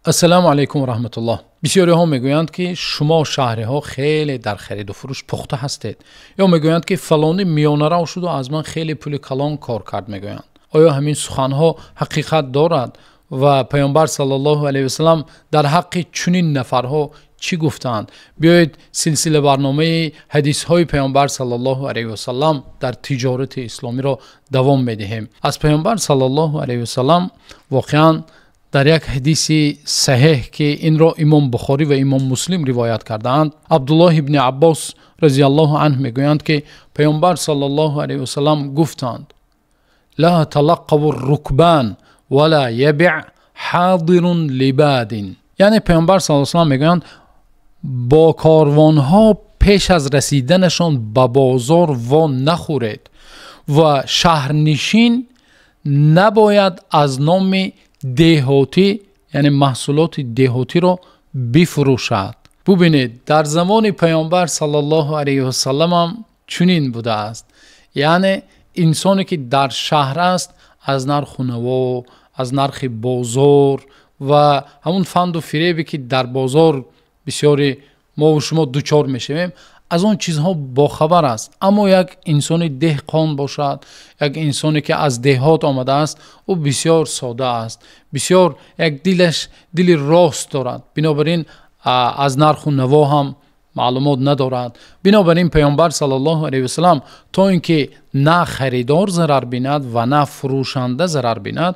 السلام علیکم و رحمت الله. بسیاری ها میگویند که شما شهری ها خیلی در خرید و فروش پخته هستید، یا میگویند که فلانی میانه رو شد و از من خیلی پول کلان کار کرد. میگویند آیا همین سخن ها حقیقت دارد؟ و پیامبر صلی الله علیه و سلم در حق چنین نفرها چی گفتند؟ بیایید سلسله برنامه حدیث های پیامبر صلی الله علیه و سلم در تجارت اسلامی را دوام میدهیم. از پیامبر صلی الله علیه و سلم واقعا در یک حدیث صحیح که این را امام بخاری و امام مسلم روایت کردند، عبدالله ابن عباس رضی الله عنه میگویند که پیامبر صلی الله علیه و سلم گفتند: لا تلقوا الركبان ولا يبع حاضر لباد. یعنی پیامبر صلی الله علیه و سلم میگویند با کاروان ها پیش از رسیدنشان به بازار وا نخورید و شهرنشین نباید از نام دهاتی یعنی محصولات دهاتی رو بفروشد. ببینید در زمان پیامبر صلی الله علیه و سلم هم چنین بوده است. یعنی انسانی که در شهر است از نرخ و نوا، از نرخ بازار و همون فند و فریبی که در بازار بسیاری ما و شما دوچار میشویم، از اون چیزها باخبر است. اما یک انسان دهقان باشد، یک انسانی که از دهات آمده است، او بسیار ساده است، بسیار یک دل راست دارد، بنابراین از نرخ و نوا هم معلومات ندارد. بنابراین پیامبر صلی الله علیه و سلم تا اینکه نه خریدار ضرر بیند و نه فروشنده ضرر بیند،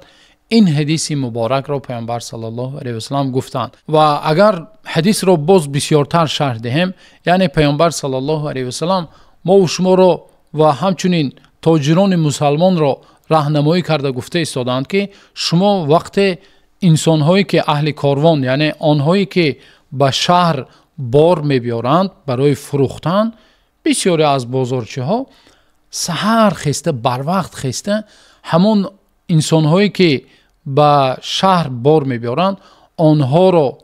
این حدیث مبارک را پیامبر صلی الله علیه و سلم گفتند. و اگر حدیث را باز بسیارتر شرح دهیم، یعنی پیامبر صلی الله علیه و سلم ما و شما را و همچنین تاجران مسلمان را راهنمایی کرده گفته ایستادند که شما وقت انسان‌هایی که اهل کاروان، یعنی آنهایی که به شهر بار می‌بیارند برای فروختن، بسیاری از بازارچی‌ها سحر خسته بر وقت خسته همون انسان‌هایی که به شهر بار می‌بیارند آنها را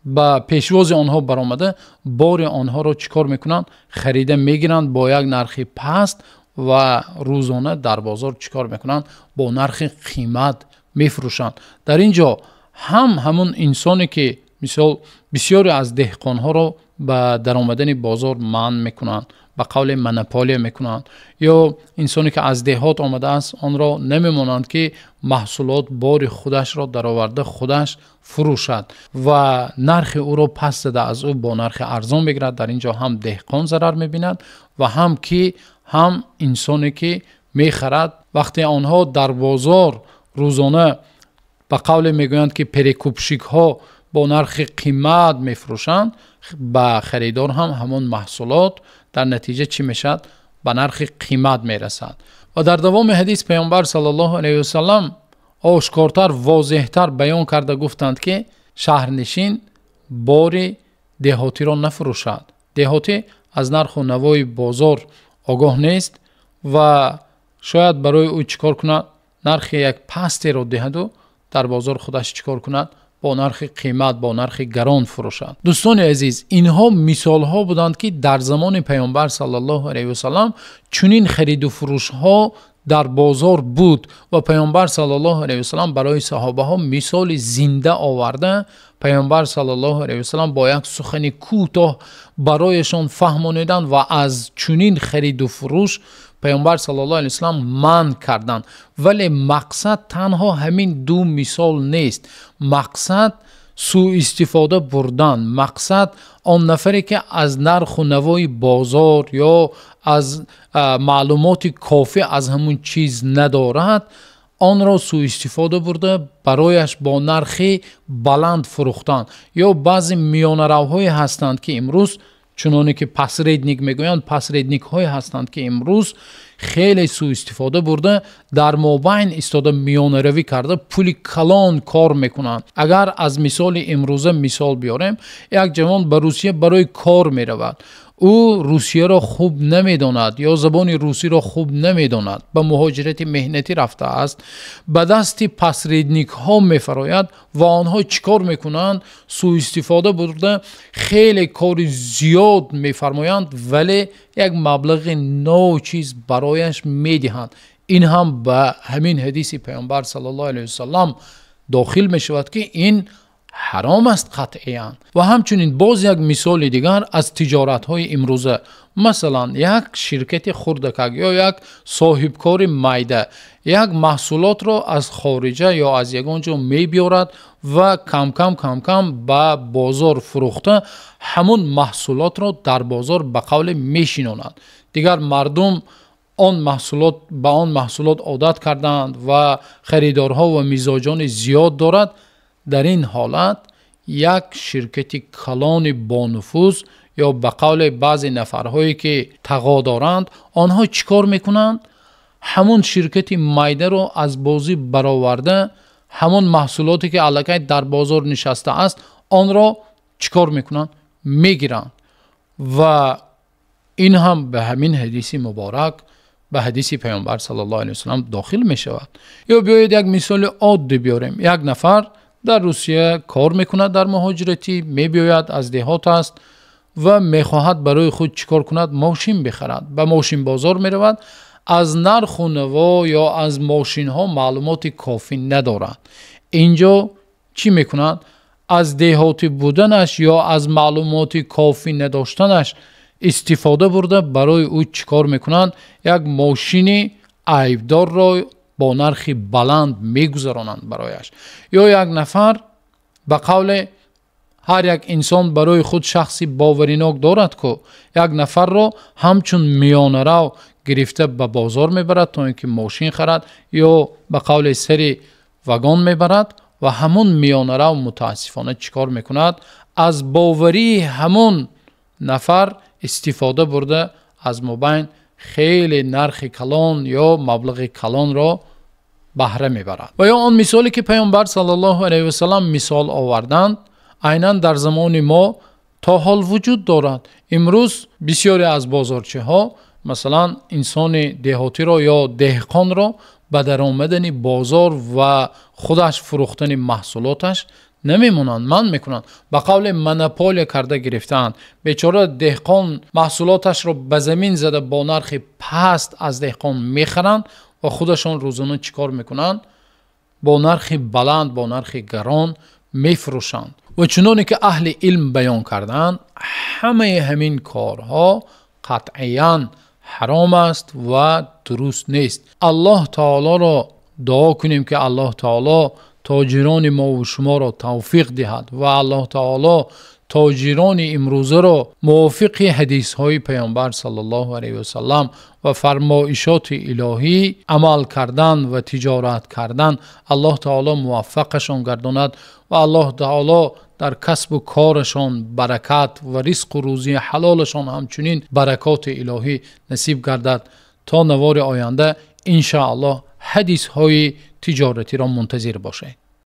به پیشواز آنها برآمده بار آنها را چیکار میکنند؟ خریده میگیرند با یک نرخ پست و روزانه در بازار چیکار میکنند؟ با نرخ قیمت میفروشند. در اینجا همون انسانی که مثال بسیاری از دهقانها را به درآمدن بازار منع میکنند، به قول منپالی میکنند، یا انسانی که از دهات آمده است آن را نمیمانند که محصولات بار خودش را درآورده خودش فروشد و نرخ او را پس زده از او با نرخ ارزان بگیرد. در اینجا هم دهقان ضرر میبیند و هم انسانی که میخرد. وقتی آنها در بازار روزانه به قول میگویند که پریکوپشیک ها با نرخ قیمت میفروشند، به خریدار هم همون محصولات در نتیجه چی میشد؟ به نرخ قیمت میرسد. و در دوام حدیث پیامبر صلی الله علیه و سلم آشکارتر واضحتر بیان کرده گفتند که شهرنشین بار دهاتی را نفروشد. دهاتی از نرخ و نوای بازار آگاه نیست و شاید برای او چیکار کند؟ نرخ یک پستی را دهد و در بازار خودش چیکار کند؟ با نرخ قیمت، با نرخ گران فروشند. دوستان عزیز، اینها مثال ها بودند که در زمان پیامبر صلی الله علیه و سلم چنین خرید و فروش ها در بازار بود و پیامبر صلی الله علیه و سلم برای صحابه ها مثال زنده آورده. پیامبر صلی الله علیه و سلم با یک سخن کوتاه برایشان فهمانیدند و از چنین خرید و فروش پیامبر صلی الله علیه و سلم منع کردند. ولی مقصد تنها همین دو مثال نیست. مقصد سوء استفاده بردن، مقصد آن نفری که از نرخ و نوای بازار یا از معلومات کافی از همون چیز ندارد، آن را سوء استفاده برده برایش با نرخ بلند فروختن. یا بعضی میانه روهای هستند که امروز چنانه که پس ریدنیک میگویند، پس ریدنیک های هستند که امروز خیلی سوء استفاده برده در مابین استاده میانه روی کرده پول کلان کار میکنند. اگر از مثال امروزه مثال بیاریم، یک جوان به روسیه برای کار میرود، او روسیه را خوب نمیداند یا زبان روسی را خوب نمیداند، به مهاجرت مهنتی رفته است، به دست پس ریدنیک ها میفراید و آنها چیکار میکنند؟ سوء استفاده برده خیلی کار زیاد میفرمایند ولی یک مبلغ ناچیز برایش میدهند. این هم به همین حدیث پیامبر صلی الله علیه و سلم داخل میشود که این حرام است قطعاً. و همچنین باز یک مثال دیگر از تجارت های امروزه، مثلا یک شرکت خردکک یا یک صاحبکار میده یک محصولات را از خارجه یا از یک آنجا می بیارد و کم کم به بازار فروخته همون محصولات را در بازار به قول میشیناند. دیگر مردم آن محصولات عادت کردند و خریدارها و میزاجان زیاد دارد. در این حالت یک شرکت کلان با نفوذ یا به قول بعضی نفرهایی که تقا دارند، آنها چیکار میکنند؟ همون شرکت میده رو از بازی برآورده، همون محصولاتی که الکی در بازار نشسته است آن را چیکار میکنند؟ میگیرند. و این هم به همین حدیث مبارک، به حدیث پیامبر صلی الله علیه وسلم داخل می شود. یا بیایید یک مثال عادی بیاریم. یک نفر در روسیه کار میکند، در مهاجرتی می بیاید، از دهات است و میخواهد برای خود چیکار کند؟ ماشین بخرد. به ماشین بازار می رود، از نرخ و نوا یا از ماشین ها معلومات کافی ندارد. اینجا چی میکند؟ از دهاتی بودنش یا از معلومات کافی نداشتنش استفاده برده برای او چیکار میکنند؟ یک ماشین عیبدار را با نرخ بلند میگذرانند برایش. یا یک نفر به قول هر یک انسان برای خود شخصی باوریناک دارد که یک نفر را همچون میانه رو گرفته به بازار میبرد تا اینکه ماشین خرد یا به قول سری وگان میبرد و همون میانه رو متاسفانه چیکار میکند؟ از باوری همون نفر استفاده برده از مبین خیلی نرخ کلان یا مبلغ کلان را بهره میبرد. و یا آن مثالی که پیامبر صلی الله علیه و سلم مثال آوردند عیناً در زمان ما تا حال وجود دارد. امروز بسیاری از بازارچه ها مثلا انسان دهاتی را یا دهقان را به درآمدن بازار و خودش فروختن محصولاتش نمیمونند، من میکنند. به قول منپول کرده گرفتند. بیچاره دهقان محصولاتش را به زمین زده با نرخ پست از دهقان میخرند و خودشان روزانه چیکار میکنند؟ با نرخ بلند، با نرخ گران میفروشند. و چنانی که اهل علم بیان کردند همه همین کارها قطعاً حرام است و درست نیست. الله تعالی را دعا کنیم که الله تعالی تاجران ما و شما را توفیق دهد و الله تعالی تاجران امروزه را موافق حدیث های پیامبر صلی الله علیه و سلم و فرمایشات الهی عمل کردن و تجارت کردن الله تعالی موفقشان گرداند و الله تعالی در کسب و کارشان برکت و رزق و روزی حلالشان همچنین برکات الهی نصیب گردد. تا نوار آینده ان شاء الله حدیث های تجارتی را منتظر باشید.